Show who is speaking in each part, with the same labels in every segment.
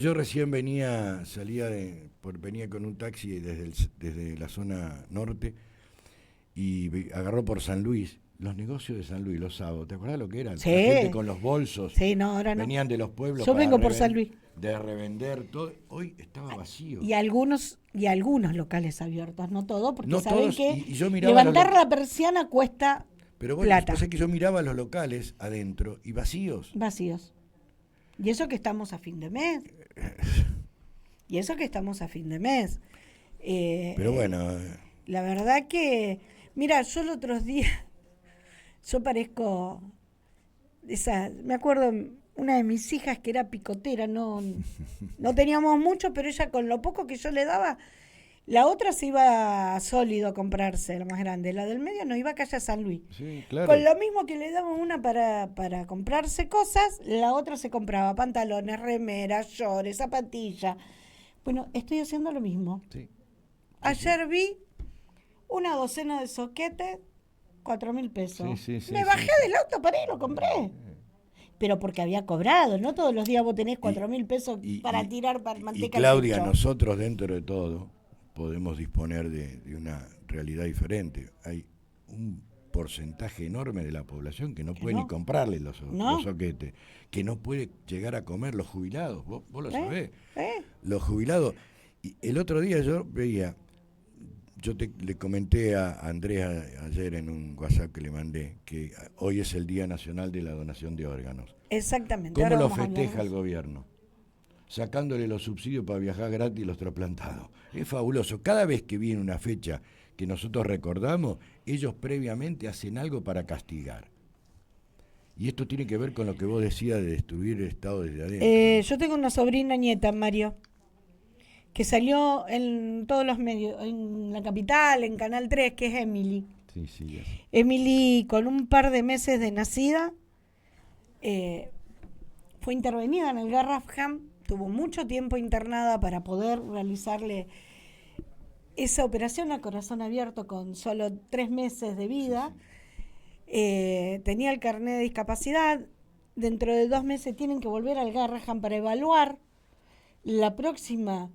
Speaker 1: Yo recién venía con un taxi desde la zona norte y agarró por San Luis, los negocios de San Luis los sábados. ¿Te acuerdas lo que eran? La gente
Speaker 2: Sí,
Speaker 1: con los bolsos,
Speaker 2: sí, no, ahora no.
Speaker 1: venían de los pueblos
Speaker 2: Yo vengo por San Luis.
Speaker 1: de revender todo. Hoy estaba vacío.
Speaker 2: Y algunos locales abiertos, no todo, porque
Speaker 1: No
Speaker 2: saben
Speaker 1: todos,
Speaker 2: que
Speaker 1: y yo miraba
Speaker 2: levantar la persiana cuesta
Speaker 1: pero bueno,
Speaker 2: plata,
Speaker 1: pasa que yo miraba los locales adentro y vacíos.
Speaker 2: vacíos. Y eso que estamos a fin de mes. Y eso que estamos a fin de mes.
Speaker 1: Pero
Speaker 2: Eh,
Speaker 1: bueno,
Speaker 2: la verdad que, mira, yo los otros días, yo parezco me acuerdo una de mis hijas que era picotera, no teníamos mucho, pero ella con lo poco que yo le daba, la otra se iba a Sólido a comprarse, la más grande, la del medio no iba a calle San Luis.
Speaker 1: sí,
Speaker 2: Con
Speaker 1: claro.
Speaker 2: lo mismo que le daba una para comprarse cosas, la otra se compraba pantalones, remeras, shorts, zapatillas. Bueno, estoy haciendo lo mismo.
Speaker 1: Sí, sí, sí.
Speaker 2: Ayer vi una docena de soquetes, 4.000 pesos.
Speaker 1: Sí, sí, sí,
Speaker 2: Me
Speaker 1: sí,
Speaker 2: bajé
Speaker 1: sí.
Speaker 2: del auto para ir y lo compré. Pero porque había cobrado, no todos los días vos tenés
Speaker 1: Y,
Speaker 2: 4.000 pesos
Speaker 1: y,
Speaker 2: para
Speaker 1: y,
Speaker 2: tirar para
Speaker 1: y
Speaker 2: manteca al
Speaker 1: Claudia,
Speaker 2: techo.
Speaker 1: nosotros dentro de todo podemos disponer de una realidad diferente. Hay un porcentaje enorme de la población que no
Speaker 2: Que
Speaker 1: puede ni
Speaker 2: no,
Speaker 1: comprarle los
Speaker 2: no,
Speaker 1: soquetes, que no puede llegar a comer los jubilados, vos lo
Speaker 2: ¿eh?
Speaker 1: sabés,
Speaker 2: ¿eh?
Speaker 1: los jubilados. Y el otro día yo veía, le comenté a Andrés ayer en un WhatsApp que le mandé, que hoy es el Día Nacional de la Donación de Órganos.
Speaker 2: Exactamente,
Speaker 1: ¿Cómo
Speaker 2: ahora
Speaker 1: lo
Speaker 2: vamos a hablar de
Speaker 1: festeja el
Speaker 2: eso.
Speaker 1: gobierno? Sacándole los subsidios para viajar gratis los trasplantados. Es fabuloso. Cada vez que viene una fecha que nosotros recordamos, ellos previamente hacen algo para castigar. Y esto tiene que ver con lo que vos decías de destruir el Estado desde adentro, ¿no?
Speaker 2: Yo tengo una sobrina nieta, Mario, que salió en todos los medios, en La Capital, en Canal 3, que es Emily.
Speaker 1: Sí, sí, ya sé.
Speaker 2: Emily, con un par de meses de nacida, eh, fue intervenida en el Garrafham, tuvo mucho tiempo internada para poder realizarle esa operación a corazón abierto con solo 3 meses de
Speaker 1: Sí,
Speaker 2: vida.
Speaker 1: sí.
Speaker 2: Tenía el carnet de discapacidad. Dentro de 2 meses tienen que volver al Garrahan para evaluar la próxima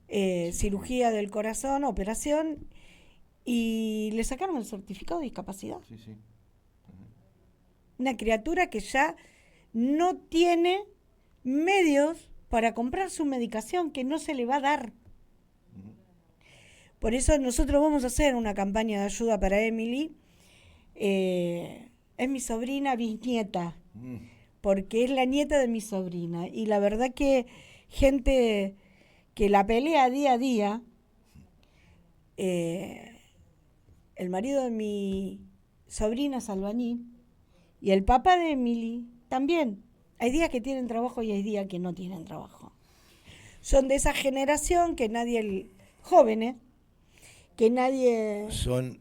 Speaker 1: Cirugía.
Speaker 2: cirugía del corazón, operación, y le sacaron el certificado de discapacidad.
Speaker 1: Sí, sí.
Speaker 2: Una criatura que ya no tiene medios para comprar su medicación, que no se le va a dar. Por eso nosotros vamos a hacer una campaña de ayuda para Emily. Es mi sobrina bisnieta,
Speaker 1: Mm.
Speaker 2: porque es la nieta de mi sobrina. Y la verdad que gente que la pelea día a día, eh, el marido de mi sobrina es albañil y el papá de Emily también. Hay días que tienen trabajo y hay días que no tienen trabajo. Son de esa generación que nadie, jóvenes, que nadie
Speaker 1: Son,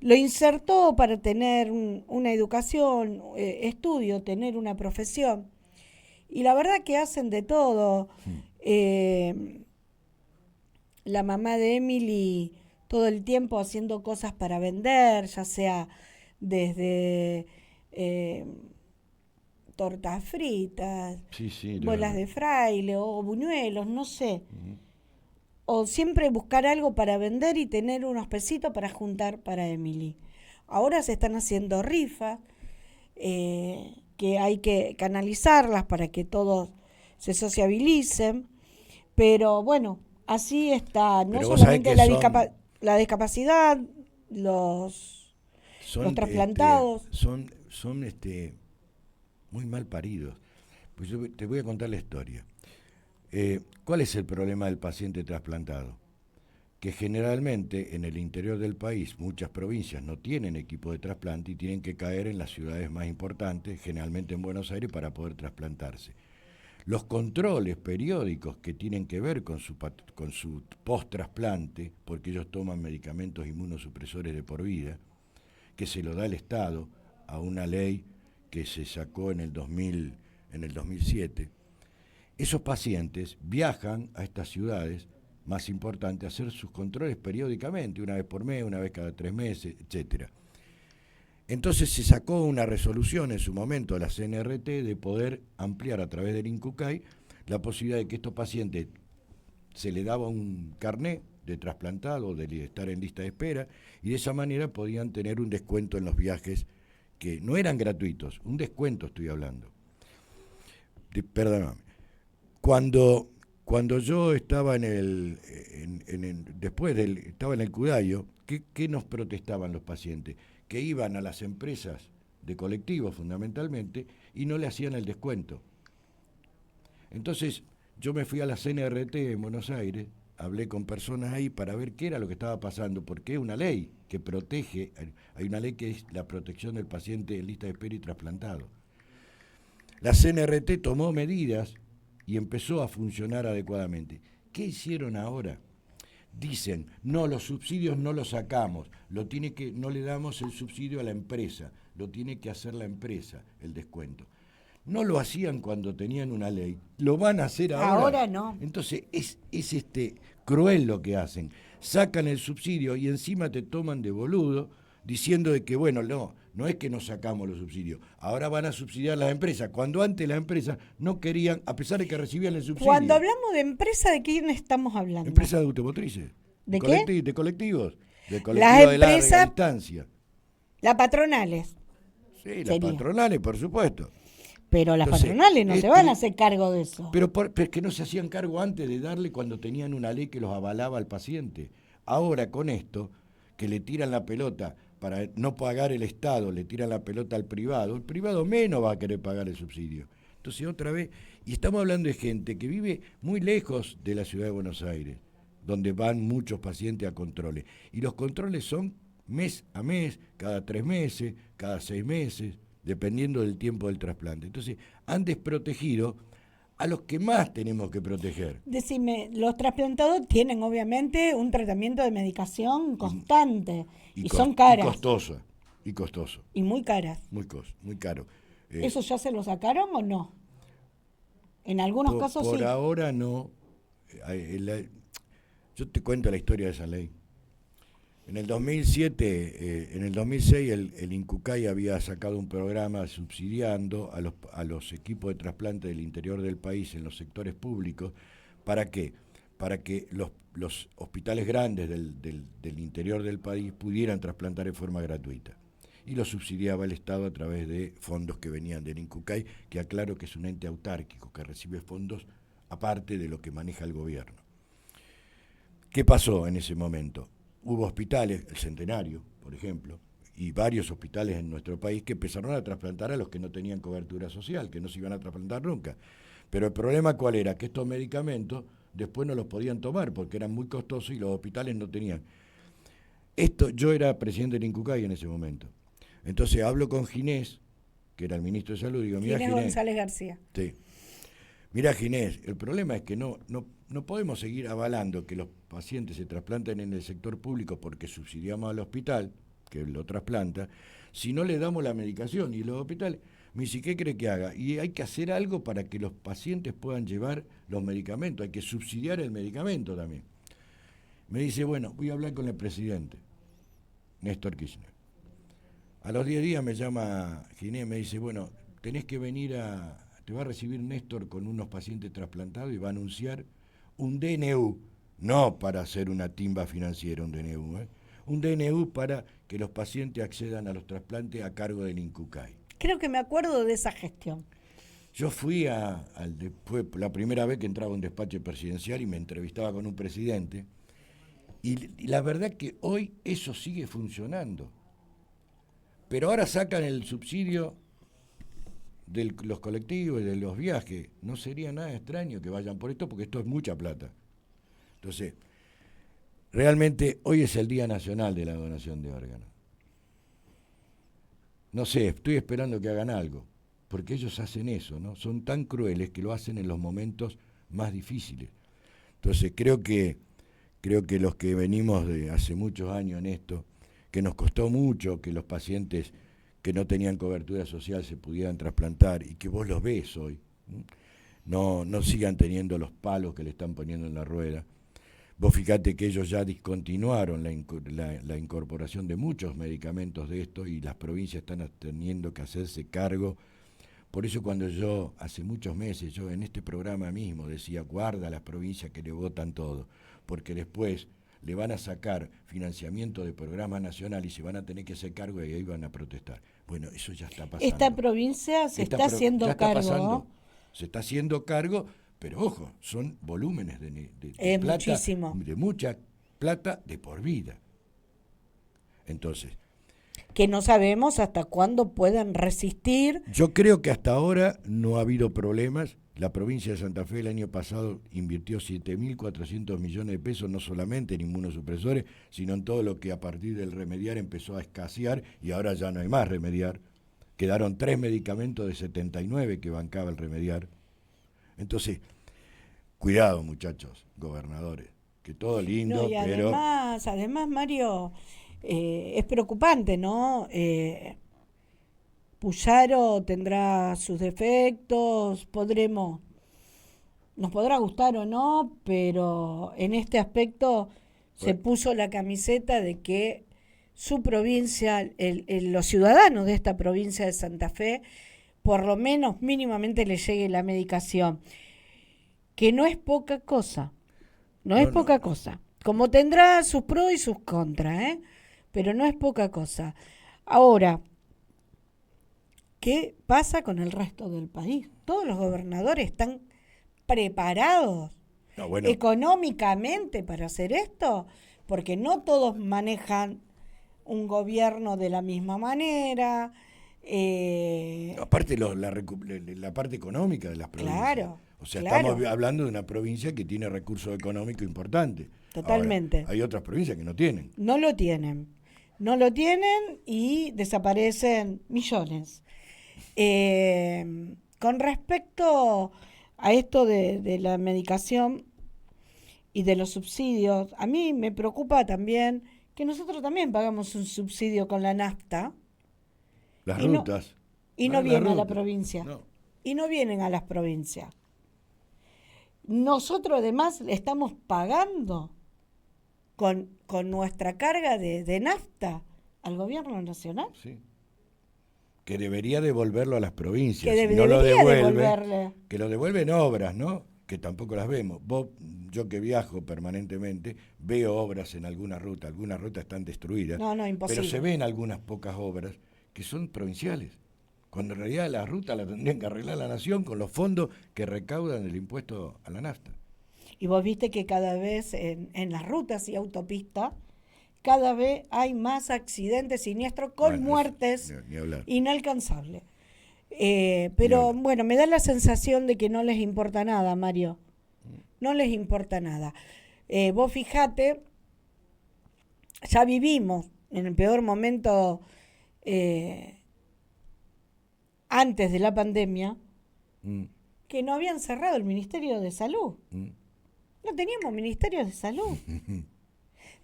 Speaker 2: lo insertó para tener una educación, estudio, tener una profesión. Y la verdad que hacen de todo. Eh, la mamá de Emily todo el tiempo haciendo cosas para vender, ya sea desde eh, tortas fritas,
Speaker 1: sí, sí,
Speaker 2: bolas de fraile o buñuelos, no sé.
Speaker 1: Ujú.
Speaker 2: O siempre buscar algo para vender y tener unos pesitos para juntar para Emily. Ahora se están haciendo rifas, que hay que canalizarlas para que todos se sociabilicen, pero bueno, así está, no
Speaker 1: Pero vos sabés
Speaker 2: solamente
Speaker 1: que
Speaker 2: la discapacidad, los trasplantados.
Speaker 1: muy mal paridos. Pues yo te voy a contar la historia. ¿Cuál es el problema del paciente trasplantado? Que generalmente en el interior del país muchas provincias no tienen equipo de trasplante y tienen que caer en las ciudades más importantes, generalmente en Buenos Aires, para poder trasplantarse. Los controles periódicos que tienen que ver con su post-trasplante, porque ellos toman medicamentos inmunosupresores de por vida, que se lo da el Estado a una ley que se sacó en el 2007, esos pacientes viajan a estas ciudades más importantes a hacer sus controles periódicamente, una vez por mes, una vez cada 3 meses, etcétera. Entonces se sacó una resolución en su momento de la CNRT de poder ampliar a través del INCUCAI la posibilidad de que estos pacientes se le daba un carnet de trasplantado, de estar en lista de espera, y de esa manera podían tener un descuento en los viajes que no eran gratuitos, un descuento estoy hablando. Perdóname. Cuando yo estaba estaba en el Cudayo, ¿qué nos protestaban los pacientes? Que iban a las empresas de colectivos fundamentalmente y no le hacían el descuento. Entonces yo me fui a la CNRT en Buenos Aires, hablé con personas ahí para ver qué era lo que estaba pasando, porque es una ley que protege, hay una ley que es la protección del paciente en lista de espera y trasplantado. La CNRT tomó medidas y empezó a funcionar adecuadamente. ¿Qué hicieron ahora? Dicen, no, los subsidios no los sacamos, no le damos el subsidio a la empresa, lo tiene que hacer la empresa, el descuento. No lo hacían cuando tenían una ley, lo van a hacer ahora.
Speaker 2: Ahora no.
Speaker 1: Entonces es cruel lo que hacen. Sacan el subsidio y encima te toman de boludo diciendo de que, bueno, no es que no sacamos los subsidios, ahora van a subsidiar las empresas, cuando antes las empresas no querían, a pesar de que recibían el subsidio.
Speaker 2: Cuando hablamos de empresa, ¿de quién estamos hablando?
Speaker 1: Empresas de automotrices.
Speaker 2: ¿De qué?
Speaker 1: De colectivos. De colectivos
Speaker 2: Las
Speaker 1: de larga
Speaker 2: empresas,
Speaker 1: distancia.
Speaker 2: las patronales.
Speaker 1: Sí, las patronales, por supuesto.
Speaker 2: Pero las
Speaker 1: Entonces,
Speaker 2: patronales no se van a hacer cargo de eso.
Speaker 1: Pero es que no se hacían cargo antes de darle cuando tenían una ley que los avalaba al paciente. Ahora con esto, que le tiran la pelota para no pagar el Estado, le tiran la pelota al privado, el privado menos va a querer pagar el subsidio. Entonces otra vez, y estamos hablando de gente que vive muy lejos de la ciudad de Buenos Aires, donde van muchos pacientes a controles. Y los controles son mes a mes, cada 3 meses, cada 6 meses, dependiendo del tiempo del trasplante. Entonces, han desprotegido a los que más tenemos que proteger.
Speaker 2: Decime, los trasplantados tienen obviamente un tratamiento de medicación constante y son caras.
Speaker 1: Y costoso.
Speaker 2: Y muy caras.
Speaker 1: Muy caro.
Speaker 2: ¿Eso ya se lo sacaron o no? En algunos casos sí.
Speaker 1: Por ahora no. Yo te cuento la historia de esa ley. En el 2007, en el 2006, el INCUCAI había sacado un programa subsidiando a los equipos de trasplante del interior del país en los sectores públicos. ¿Para qué? Para que los hospitales grandes del interior del país pudieran trasplantar en forma gratuita. Y lo subsidiaba el Estado a través de fondos que venían del INCUCAI, que aclaro que es un ente autárquico, que recibe fondos aparte de lo que maneja el gobierno. ¿Qué pasó en ese momento? Hubo hospitales, el Centenario, por ejemplo, y varios hospitales en nuestro país que empezaron a trasplantar a los que no tenían cobertura social, que no se iban a trasplantar nunca. Pero el problema ¿cuál era? Que estos medicamentos después no los podían tomar porque eran muy costosos y los hospitales no tenían. Yo era presidente del INCUCAI en ese momento. Entonces hablo con Ginés, que era el ministro de Salud, y digo, mira
Speaker 2: Ginés González García.
Speaker 1: Sí. Mira Ginés, el problema es que no podemos seguir avalando que los pacientes se trasplanten en el sector público porque subsidiamos al hospital, que lo trasplanta, si no le damos la medicación. Y los hospitales, me dice, ¿qué cree que haga? Y hay que hacer algo para que los pacientes puedan llevar los medicamentos, hay que subsidiar el medicamento también. Me dice, bueno, voy a hablar con el presidente, Néstor Kirchner. A los 10 días me llama Ginés, me dice, bueno, tenés que venir te va a recibir Néstor con unos pacientes trasplantados y va a anunciar un DNU, no para hacer una timba financiera, un DNU, un DNU para que los pacientes accedan a los trasplantes a cargo del INCUCAI.
Speaker 2: Creo que me acuerdo de esa gestión.
Speaker 1: Yo fui fue la primera vez que entraba a un despacho presidencial y me entrevistaba con un presidente, y la verdad que hoy eso sigue funcionando. Pero ahora sacan el subsidio de los colectivos y de los viajes. No sería nada extraño que vayan por esto, porque esto es mucha plata. Entonces, realmente hoy es el Día Nacional de la Donación de Órganos. No sé, estoy esperando que hagan algo, porque ellos hacen eso, ¿no? Son tan crueles que lo hacen en los momentos más difíciles. Entonces, creo que los que venimos de hace muchos años en esto, que nos costó mucho que los pacientes que no tenían cobertura social se pudieran trasplantar y que vos los ves hoy, no sigan teniendo los palos que le están poniendo en la rueda. Vos fíjate que ellos ya discontinuaron la incorporación de muchos medicamentos de esto y las provincias están teniendo que hacerse cargo Por eso cuando yo, hace muchos meses, yo en este programa mismo decía, guarda las provincias que le votan todo, porque después le van a sacar financiamiento de programa nacional y se van a tener que hacer cargo y ahí van a protestar. Bueno, eso ya está pasando.
Speaker 2: Esta provincia se está haciendo
Speaker 1: ya está
Speaker 2: cargo.
Speaker 1: pasando, se está haciendo cargo, pero ojo, son volúmenes de plata,
Speaker 2: muchísimo.
Speaker 1: de mucha plata de por vida. Entonces,
Speaker 2: Que no sabemos hasta cuándo pueden resistir.
Speaker 1: yo creo que hasta ahora no ha habido problemas. La provincia de Santa Fe el año pasado invirtió 7.400 millones de pesos, no solamente en inmunosupresores, sino en todo lo que a partir del remediar empezó a escasear y ahora ya no hay más remediar. Quedaron 3 medicamentos de 79 que bancaba el remediar. Entonces, cuidado muchachos, gobernadores, que todo lindo,
Speaker 2: No, y
Speaker 1: pero...
Speaker 2: además Mario, es preocupante, ¿no? Puyaro tendrá sus defectos, nos podrá gustar o no, pero en este aspecto se puso la camiseta de que su provincia, los ciudadanos de esta provincia de Santa Fe, por lo menos mínimamente le llegue la medicación, que no es poca cosa, no es poca cosa, como tendrá sus pros y sus contras, pero no es poca cosa. Ahora, ¿qué pasa con el resto del país? Todos los gobernadores están preparados económicamente para hacer esto, porque no todos manejan un gobierno de la misma manera.
Speaker 1: Aparte la parte económica de las provincias.
Speaker 2: Claro.
Speaker 1: O sea,
Speaker 2: claro.
Speaker 1: Estamos hablando de una provincia que tiene recursos económicos importantes.
Speaker 2: Totalmente.
Speaker 1: Ahora, hay otras provincias que no tienen.
Speaker 2: No lo tienen. No lo tienen y desaparecen millones. Con respecto a esto de la medicación y de los subsidios, a mí me preocupa también que nosotros también pagamos un subsidio con la nafta.
Speaker 1: Las rutas.
Speaker 2: Y no vienen a la provincia.
Speaker 1: No.
Speaker 2: Y no vienen a las provincias. Nosotros además estamos pagando con nuestra carga de nafta al gobierno nacional.
Speaker 1: Sí. Que debería devolverlo a las provincias.
Speaker 2: Que
Speaker 1: no lo devuelve,
Speaker 2: devolverle.
Speaker 1: Que lo devuelven obras, ¿no? Que tampoco las vemos. Yo que viajo permanentemente, veo obras en alguna ruta. Algunas rutas están destruidas.
Speaker 2: No, imposible.
Speaker 1: Pero se ven algunas pocas obras que son provinciales. Cuando en realidad la ruta la tendrían que arreglar la nación con los fondos que recaudan del impuesto a la nafta.
Speaker 2: Y vos viste que cada vez en las rutas y autopistas, cada vez hay más accidentes siniestros con muertes inalcanzables. Pero bueno, me da la sensación de que no les importa nada, Mario. No les importa nada. Vos fijate, ya vivimos en el peor momento antes de la pandemia, que no habían cerrado el Ministerio de Salud. No teníamos Ministerio de Salud.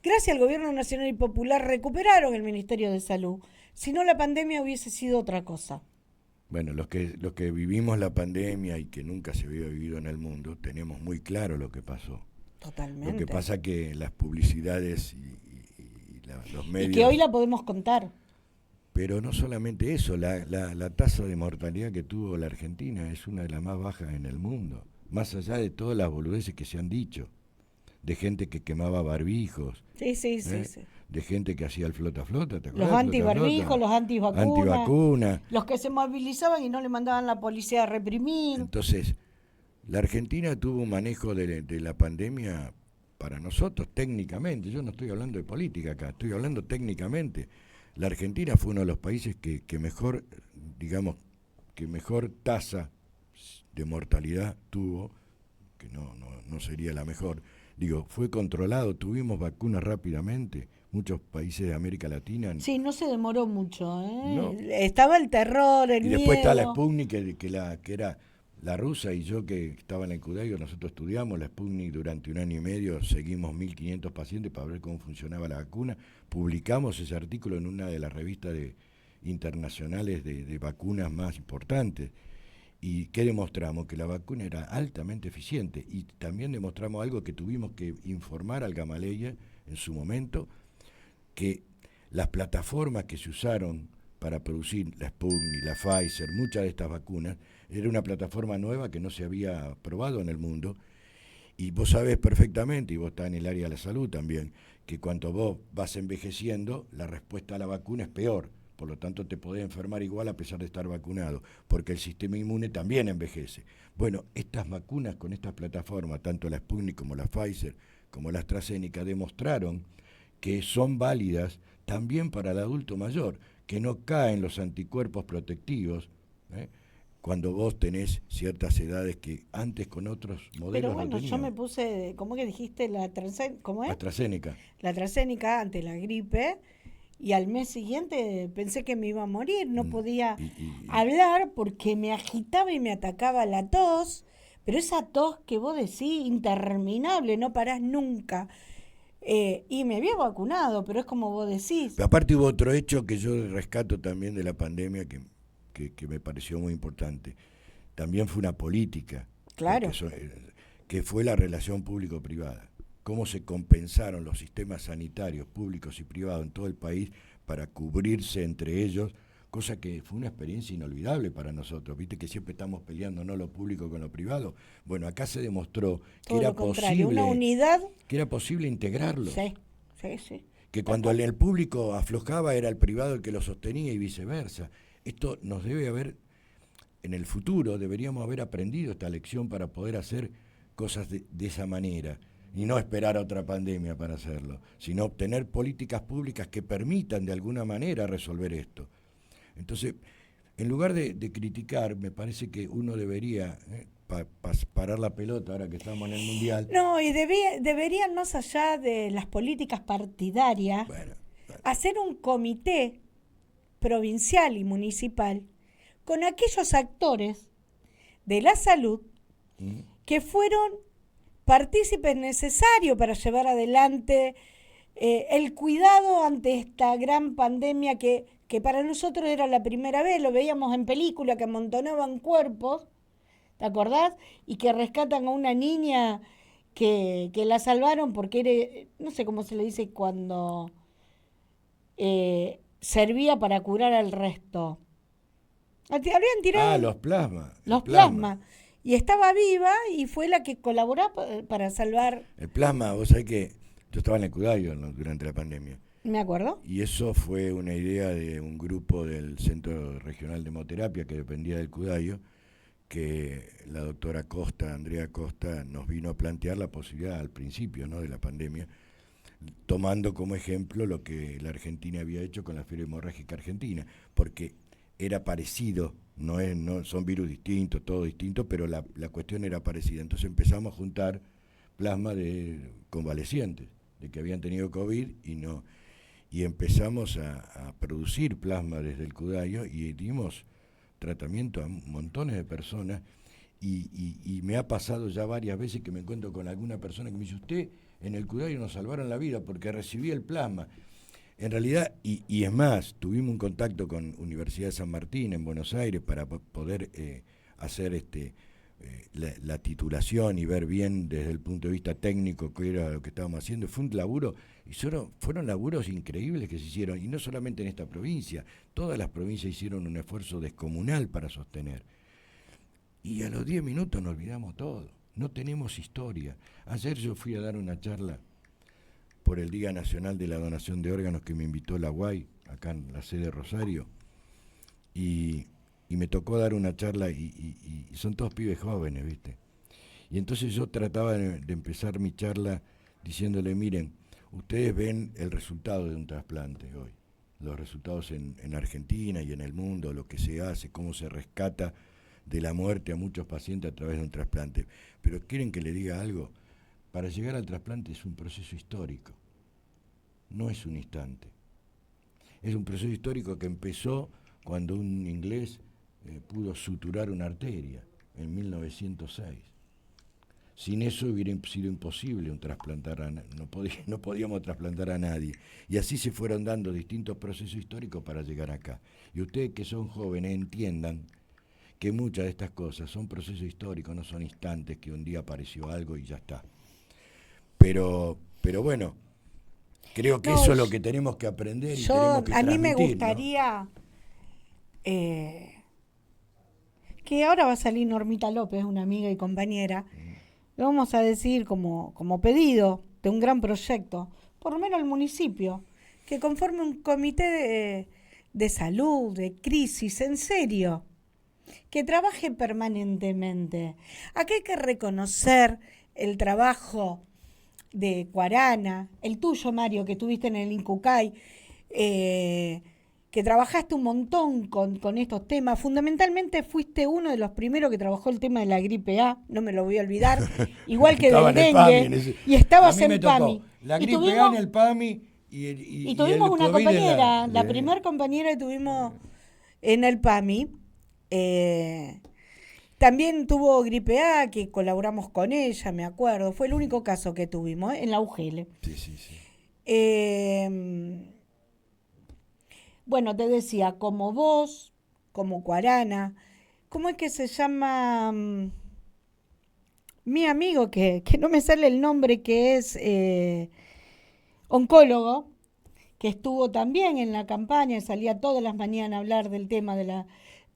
Speaker 2: Gracias al Gobierno Nacional y Popular recuperaron el Ministerio de Salud. Si no, la pandemia hubiese sido otra cosa.
Speaker 1: Bueno, los que vivimos la pandemia y que nunca se había vivido en el mundo, tenemos muy claro lo que pasó.
Speaker 2: Totalmente.
Speaker 1: Lo que pasa que las publicidades y los medios...
Speaker 2: Y que hoy la podemos contar.
Speaker 1: Pero no solamente eso, la tasa de mortalidad que tuvo la Argentina es una de las más bajas en el mundo. Más allá de todas las boludeces que se han dicho. De gente que quemaba barbijos.
Speaker 2: Sí.
Speaker 1: De gente que hacía el flota-flota, ¿te acuerdas?
Speaker 2: Los antibarbijos, los antivacunas. Los que se movilizaban y no le mandaban a la policía a reprimir.
Speaker 1: Entonces, la Argentina tuvo un manejo de la pandemia para nosotros técnicamente. Yo no estoy hablando de política acá, estoy hablando técnicamente. La Argentina fue uno de los países que mejor, digamos, que mejor tasa de mortalidad tuvo, que no sería la mejor. Digo, fue controlado, tuvimos vacunas rápidamente, muchos países de América Latina.
Speaker 2: Sí, no se demoró mucho, ¿eh?
Speaker 1: No.
Speaker 2: Estaba el terror, el miedo.
Speaker 1: Y después está la Sputnik, que era la rusa, y yo que estaba en el CUDAIO, nosotros estudiamos la Sputnik durante 1 año y medio, seguimos 1.500 pacientes para ver cómo funcionaba la vacuna, publicamos ese artículo en una de las revistas internacionales de vacunas más importantes. ¿Y qué demostramos? Que la vacuna era altamente eficiente, y también demostramos algo que tuvimos que informar al Gamaleya en su momento, que las plataformas que se usaron para producir la Sputnik, la Pfizer, muchas de estas vacunas, era una plataforma nueva que no se había probado en el mundo. Y vos sabés perfectamente, y vos estás en el área de la salud también, que cuando vos vas envejeciendo, la respuesta a la vacuna es peor. Por lo tanto, te podés enfermar igual a pesar de estar vacunado, porque el sistema inmune también envejece. Bueno, estas vacunas con estas plataformas, tanto la Sputnik como la Pfizer, como la AstraZeneca, demostraron que son válidas también para el adulto mayor, que no caen los anticuerpos protectivos, ¿eh? Cuando vos tenés ciertas edades que antes con otros
Speaker 2: Pero
Speaker 1: modelos no
Speaker 2: bueno, yo me
Speaker 1: teníamos.
Speaker 2: puse, ¿cómo que dijiste? ¿Cómo es?
Speaker 1: AstraZeneca.
Speaker 2: La AstraZeneca ante la gripe, y al mes siguiente pensé que me iba a morir, no
Speaker 1: Mm,
Speaker 2: podía
Speaker 1: Y, y-
Speaker 2: hablar porque me agitaba y me atacaba la tos, pero esa tos que vos decís, interminable, no parás nunca. Y me había vacunado, pero es como vos decís,
Speaker 1: Pero aparte hubo otro hecho que yo rescato también de la pandemia que me pareció muy importante. También fue una política, porque
Speaker 2: claro,
Speaker 1: que fue la relación público-privada. Cómo se compensaron los sistemas sanitarios públicos y privados en todo el país para cubrirse entre ellos, cosa que fue una experiencia inolvidable para nosotros. Viste que siempre estamos peleando no lo público con lo privado. Bueno, acá se demostró
Speaker 2: todo lo contrario, una unidad,
Speaker 1: que era posible integrarlos,
Speaker 2: sí, sí, sí,
Speaker 1: que
Speaker 2: tal
Speaker 1: cuando
Speaker 2: cual.
Speaker 1: el público aflojaba era el privado el que lo sostenía y viceversa. Esto nos debe haber, en el futuro, deberíamos haber aprendido esta lección para poder hacer cosas de esa manera y no esperar a otra pandemia para hacerlo, sino obtener políticas públicas que permitan de alguna manera resolver esto. Entonces, en lugar de criticar, me parece que uno debería parar la pelota ahora que estamos en el Mundial.
Speaker 2: No, y deberían, más allá de las políticas partidarias,
Speaker 1: Bueno, bueno,
Speaker 2: hacer un comité provincial y municipal con aquellos actores de la salud
Speaker 1: ¿mm?
Speaker 2: que fueron partícipes necesarios para llevar adelante el cuidado ante esta gran pandemia que para nosotros era la primera vez, lo veíamos en película, que amontonaban cuerpos, ¿te acordás? Y que rescatan a una niña que la salvaron porque era, no sé cómo se le dice cuando servía para curar al resto. Habían tirado
Speaker 1: Los plasmas, el
Speaker 2: los
Speaker 1: plasma.
Speaker 2: plasmas y estaba viva y fue la que colaboró para salvar,
Speaker 1: El plasma, vos sabés que yo estaba en el Cudayo durante la pandemia.
Speaker 2: ¿me acuerdo?
Speaker 1: Y eso fue una idea de un grupo del Centro Regional de Hemoterapia que dependía del Cudayo, que la doctora Costa, Andrea Costa, nos vino a plantear la posibilidad al principio, ¿no?, de la pandemia, tomando como ejemplo lo que la Argentina había hecho con la fiebre hemorrágica argentina, porque era parecido, no son virus distintos, todo distinto, pero la cuestión era parecida. Entonces empezamos a juntar plasma de convalecientes, de que habían tenido COVID y empezamos a producir plasma desde el Cudayo y dimos tratamiento a montones de personas y me ha pasado ya varias veces que me encuentro con alguna persona que me dice, usted en el Cudayo nos salvaron la vida porque recibí el plasma. En realidad, y es más, tuvimos un contacto con Universidad de San Martín en Buenos Aires para poder hacer la titulación y ver bien desde el punto de vista técnico qué era lo que estábamos haciendo. Fue un laburo, y fueron laburos increíbles que se hicieron, y no solamente en esta provincia, todas las provincias hicieron un esfuerzo descomunal para sostener. Y a los 10 minutos nos olvidamos todo, no tenemos historia. Ayer yo fui a dar una charla por el Día Nacional de la Donación de Órganos que me invitó la UAI, acá en la sede de Rosario, y me tocó dar una charla y son todos pibes jóvenes, ¿viste? Y entonces yo trataba de empezar mi charla diciéndole, miren, ustedes ven el resultado de un trasplante hoy, los resultados en Argentina y en el mundo, lo que se hace, cómo se rescata de la muerte a muchos pacientes a través de un trasplante. Pero ¿quieren que le diga algo? Para llegar al trasplante es un proceso histórico, no es un instante. Es un proceso histórico que empezó cuando un inglés pudo suturar una arteria en 1906. Sin eso hubiera sido imposible trasplantar no podíamos trasplantar a nadie. Y así se fueron dando distintos procesos históricos para llegar acá. Y ustedes que son jóvenes entiendan que muchas de estas cosas son procesos históricos, no son instantes que un día apareció algo y ya está. Pero bueno, creo que
Speaker 2: No,
Speaker 1: eso es lo que tenemos que aprender y
Speaker 2: yo,
Speaker 1: tenemos que
Speaker 2: a mí me
Speaker 1: transmitir, ¿no?
Speaker 2: gustaría que ahora va a salir Normita López, una amiga y compañera, lo vamos a decir como pedido de un gran proyecto, por lo menos el municipio, que conforme un comité de salud, de crisis, en serio, que trabaje permanentemente. Aquí hay que reconocer el trabajo de Guarana, el tuyo, Mario, que tuviste en el Incucay, que trabajaste un montón con estos temas. Fundamentalmente fuiste uno de los primeros que trabajó el tema de la gripe A, no me lo voy a olvidar, igual que del dengue, y estabas en PAMI.
Speaker 1: La gripe A en el PAMI
Speaker 2: y tuvimos
Speaker 1: el
Speaker 2: una
Speaker 1: COVID
Speaker 2: compañera, la primer compañera que tuvimos en el PAMI, también tuvo gripe A, que colaboramos con ella, me acuerdo. Fue el único caso que tuvimos, en la UGL.
Speaker 1: Sí.
Speaker 2: Bueno, te decía, como vos, como Guarana, ¿cómo es que se llama mi amigo, que no me sale el nombre, que es oncólogo, que estuvo también en la campaña y salía todas las mañanas a hablar del tema de las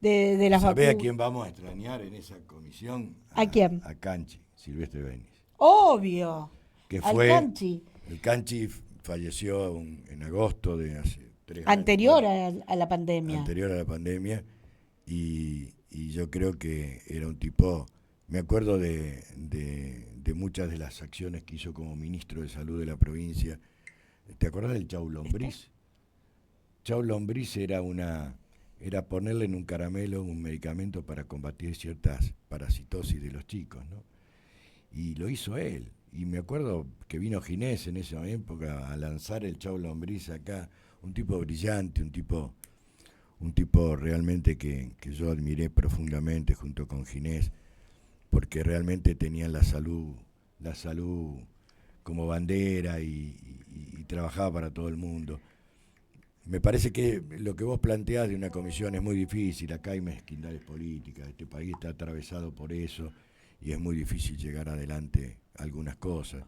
Speaker 2: vacunas?
Speaker 1: ¿Sabés a quién vamos a extrañar en esa comisión?
Speaker 2: ¿A quién?
Speaker 1: A Canchi, Silvestre Benis.
Speaker 2: Obvio.
Speaker 1: Que
Speaker 2: al
Speaker 1: fue,
Speaker 2: Canchi.
Speaker 1: El Canchi falleció en agosto de hace 3
Speaker 2: Anterior
Speaker 1: años.
Speaker 2: a la pandemia.
Speaker 1: Anterior a la pandemia. Y yo creo que era un tipo, me acuerdo de muchas de las acciones que hizo como ministro de Salud de la provincia. ¿Te acordás del Chau Lombriz? Chau Lombriz era ponerle en un caramelo un medicamento para combatir ciertas parasitosis de los chicos, ¿no? Y lo hizo él. Y me acuerdo que vino Ginés en esa época a lanzar el Chau Lombriz acá, un tipo brillante, un tipo realmente que yo admiré profundamente junto con Ginés, porque realmente tenían la salud como bandera y trabajaba para todo el mundo. Me parece que lo que vos planteás de una comisión es muy difícil. Acá hay mezquindades políticas, este país está atravesado por eso y es muy difícil llegar adelante algunas cosas.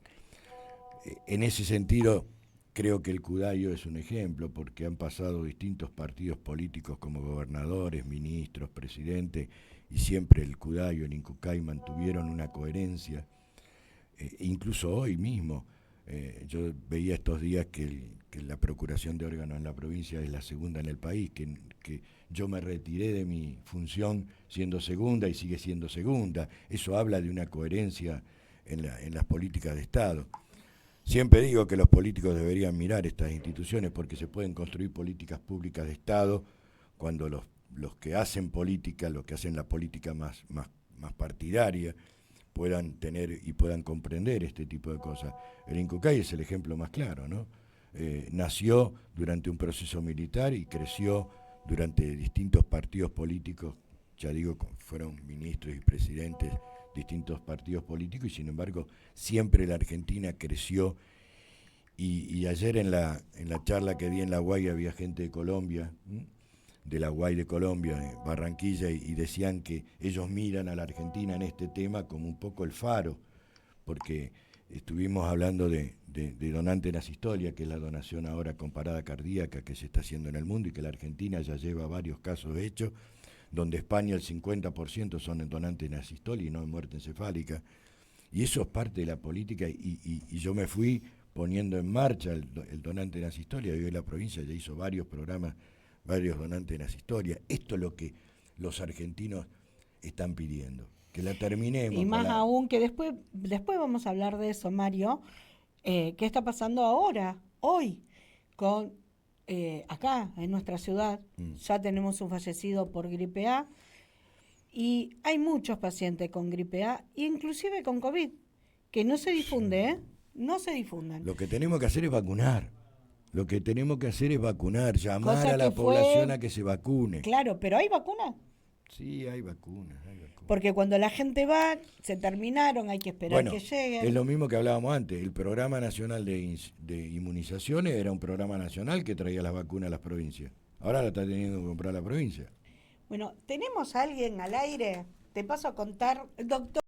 Speaker 1: En ese sentido, creo que el Cudayo es un ejemplo, porque han pasado distintos partidos políticos como gobernadores, ministros, presidentes, y siempre el Cudayo, el Incucay mantuvieron una coherencia. Incluso hoy mismo, yo veía estos días que la procuración de órganos en la provincia es la segunda en el país, que yo me retiré de mi función siendo segunda y sigue siendo segunda. Eso habla de una coherencia en las políticas de Estado. Siempre digo que los políticos deberían mirar estas instituciones, porque se pueden construir políticas públicas de Estado cuando los que hacen política, los que hacen la política más partidaria, puedan tener y puedan comprender este tipo de cosas. El Incucay es el ejemplo más claro, ¿no? Nació durante un proceso militar y creció durante distintos partidos políticos, ya digo, fueron ministros y presidentes, distintos partidos políticos, y sin embargo siempre la Argentina creció. Y ayer en la charla que di en la UAI había gente de Colombia, de la UAI de Colombia, de Barranquilla, y decían que ellos miran a la Argentina en este tema como un poco el faro, porque estuvimos hablando de donante en asistolia, que es la donación ahora con parada cardíaca que se está haciendo en el mundo y que la Argentina ya lleva varios casos hechos, donde España el 50% son en donantes en asistolia y no en muerte encefálica. Y eso es parte de la política, y yo me fui poniendo en marcha el donante en asistolia. Hoy la provincia ya hizo varios programas, varios donantes en asistolia. Esto es lo que los argentinos están pidiendo, que la terminemos.
Speaker 2: Y más aún que después vamos a hablar de eso, Mario. ¿Qué está pasando ahora, hoy, con acá en nuestra ciudad? Ya tenemos un fallecido por gripe A y hay muchos pacientes con gripe A, inclusive con COVID, que no se difunde, no se difunden.
Speaker 1: Lo que tenemos que hacer es vacunar. Llamar a la población a que se vacune.
Speaker 2: Claro, pero ¿hay vacunas?
Speaker 1: Sí, hay vacunas.
Speaker 2: Porque cuando la gente va, se terminaron, hay que esperar que lleguen.
Speaker 1: Es lo mismo que hablábamos antes. El Programa Nacional de Inmunizaciones era un programa nacional que traía las vacunas a las provincias. Ahora la está teniendo que comprar la provincia.
Speaker 2: Bueno, tenemos a alguien al aire. Te paso a contar, doctor.